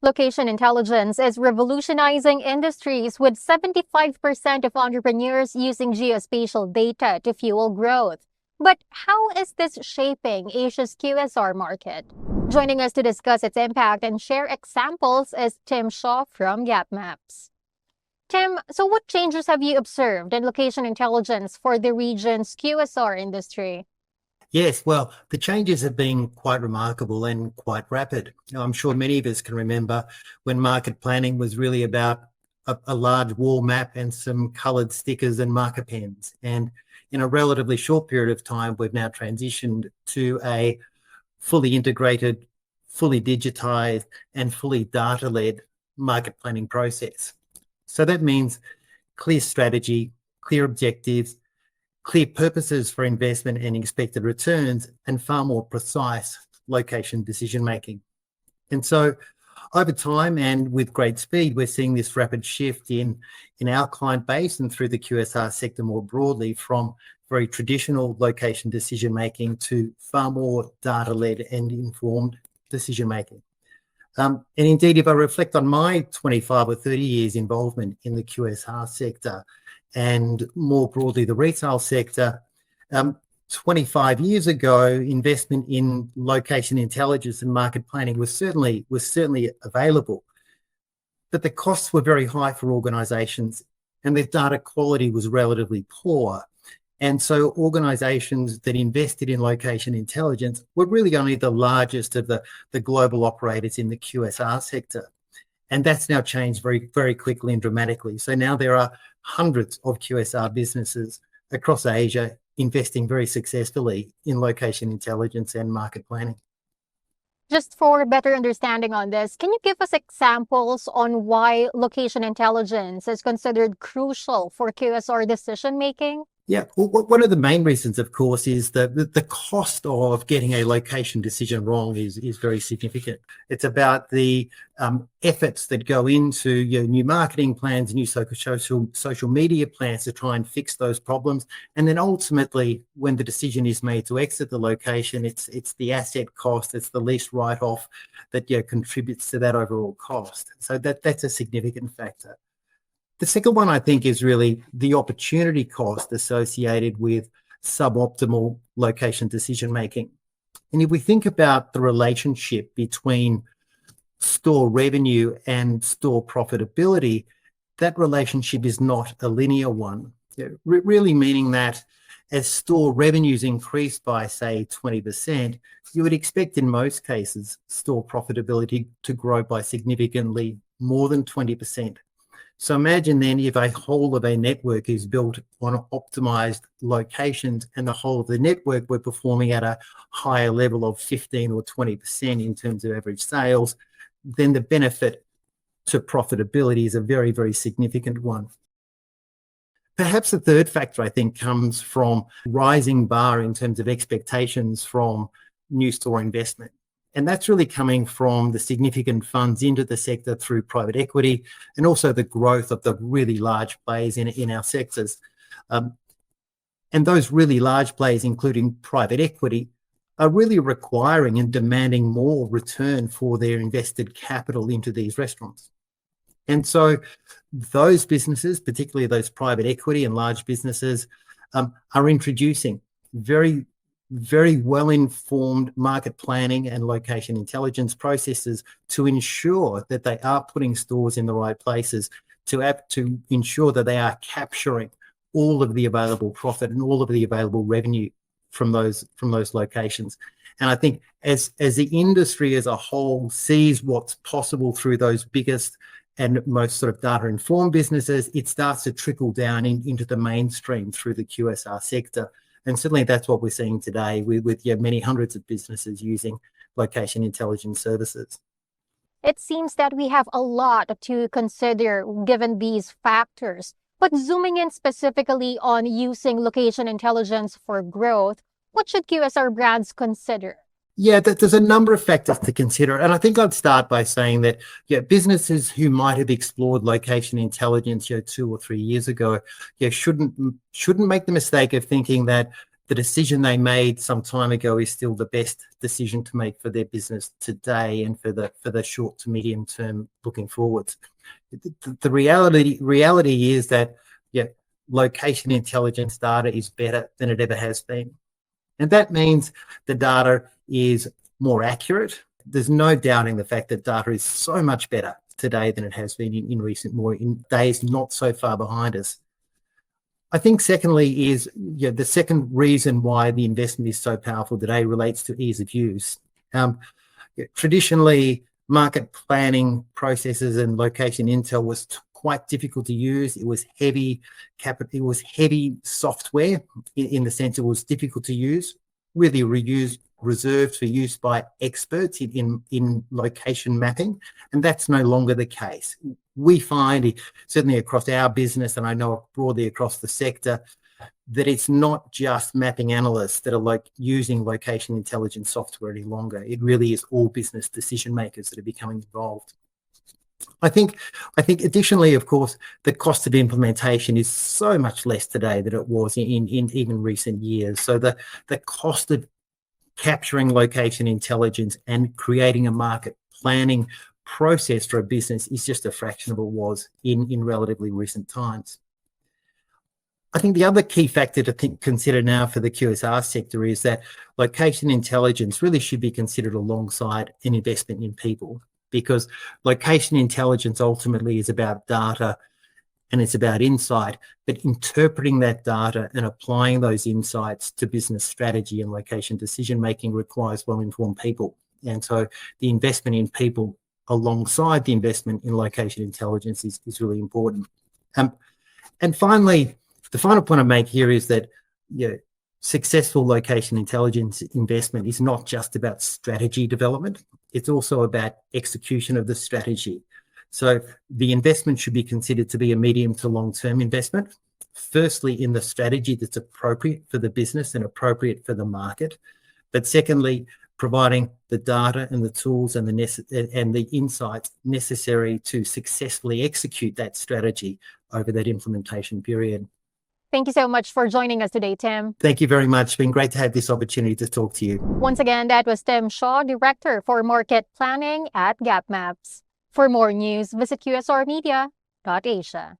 Location intelligence is revolutionizing industries with 75% of entrepreneurs using geospatial data to fuel growth. But how is this shaping Asia's QSR market? Joining us to discuss its impact and share examples is Tim Shaw from GapMaps. Tim, so what changes have you observed in location intelligence for the region's QSR industry? Yes, well, the changes have been quite remarkable and quite rapid. I'm sure many of us can remember when market planning was really about a large wall map and some coloured stickers and marker pens. And in a relatively short period of time, we've now transitioned to a fully integrated, fully digitised and fully data-led market planning process. So that means clear strategy, clear objectives, clear purposes for investment and expected returns, and far more precise location decision-making. And so over time and with great speed, we're seeing this rapid shift in our client base and through the QSR sector more broadly from very traditional location decision-making to far more data-led and informed decision-making. And indeed, if I reflect on my 25 or 30 years involvement in the QSR sector, and more broadly the retail sector, 25 years ago, investment in location intelligence and market planning was certainly available, but the costs were very high for organisations, and their data quality was relatively poor. And so organisations that invested in location intelligence were really only the largest of the global operators in the QSR sector. And that's now changed very, very quickly and dramatically. So now there are hundreds of QSR businesses across Asia investing very successfully in location intelligence and market planning. Just for better understanding on this, can you give us examples on why location intelligence is considered crucial for QSR decision-making? Yeah, well, one of the main reasons, of course, is that the cost of getting a location decision wrong is very significant. It's about the efforts that go into your new marketing plans, new social media plans to try and fix those problems. And then ultimately, when the decision is made to exit the location, it's the asset cost, it's the lease write-off that contributes to that overall cost. So that's a significant factor. The second one, I think, is really the opportunity cost associated with suboptimal location decision-making. And if we think about the relationship between store revenue and store profitability, that relationship is not a linear one, really meaning that as store revenues increase by, say, 20%, you would expect in most cases store profitability to grow by significantly more than 20%. So imagine then if a whole of a network is built on optimised locations and the whole of the network we're performing at a higher level of 15 or 20% in terms of average sales, then the benefit to profitability is a very, very significant one. Perhaps the third factor, I think, comes from rising bar in terms of expectations from new store investment. And that's really coming from the significant funds into the sector through private equity and also the growth of the really large players in our sectors. And those really large players, including private equity, are really requiring and demanding more return for their invested capital into these restaurants. And so those businesses, particularly those private equity and large businesses, are introducing very well-informed market planning and location intelligence processes to ensure that they are putting stores in the right places, to ensure that they are capturing all of the available profit and all of the available revenue from those locations. And I think as the industry as a whole sees what's possible through those biggest and most sort of data-informed businesses, it starts to trickle down into the mainstream through the QSR sector. And certainly that's what we're seeing today with many hundreds of businesses using location intelligence services. It seems that we have a lot to consider given these factors. But zooming in specifically on using location intelligence for growth, what should QSR brands consider? Yeah, there's a number of factors to consider. And I think I'd start by saying that businesses who might have explored location intelligence 2 or 3 years ago shouldn't make the mistake of thinking that the decision they made some time ago is still the best decision to make for their business today and for the short to medium term looking forwards. The reality is that location intelligence data is better than it ever has been. And that means the data is more accurate. There's no doubting the fact that data is so much better today than it has been in days not so far behind us. I think secondly is the second reason why the investment is so powerful today relates to ease of use. Traditionally, market planning processes and location intel was quite difficult to use. It was heavy software in the sense it was difficult to use, really reserved for use by experts in location mapping, and that's no longer the case. We find, certainly across our business, and I know broadly across the sector, that it's not just mapping analysts that are using location intelligence software any longer. It really is all business decision makers that are becoming involved. I think additionally, of course, the cost of implementation is so much less today than it was in even recent years. So the cost of capturing location intelligence and creating a market planning process for a business is just a fraction of what it was in relatively recent times. I think the other key factor to consider now for the QSR sector is that location intelligence really should be considered alongside an investment in people, because location intelligence ultimately is about data and it's about insight, but interpreting that data and applying those insights to business strategy and location decision-making requires well-informed people. And so the investment in people alongside the investment in location intelligence is really important. And finally, the final point I make here is that successful location intelligence investment is not just about strategy development. It's also about execution of the strategy. So the investment should be considered to be a medium to long-term investment, firstly in the strategy that's appropriate for the business and appropriate for the market, but secondly, providing the data and the tools and the insights necessary to successfully execute that strategy over that implementation period. Thank you so much for joining us today, Tim. Thank you very much. It's been great to have this opportunity to talk to you. Once again, that was Tim Shaw, Director for Market Planning at GapMaps. For more news, visit QSR Media Asia.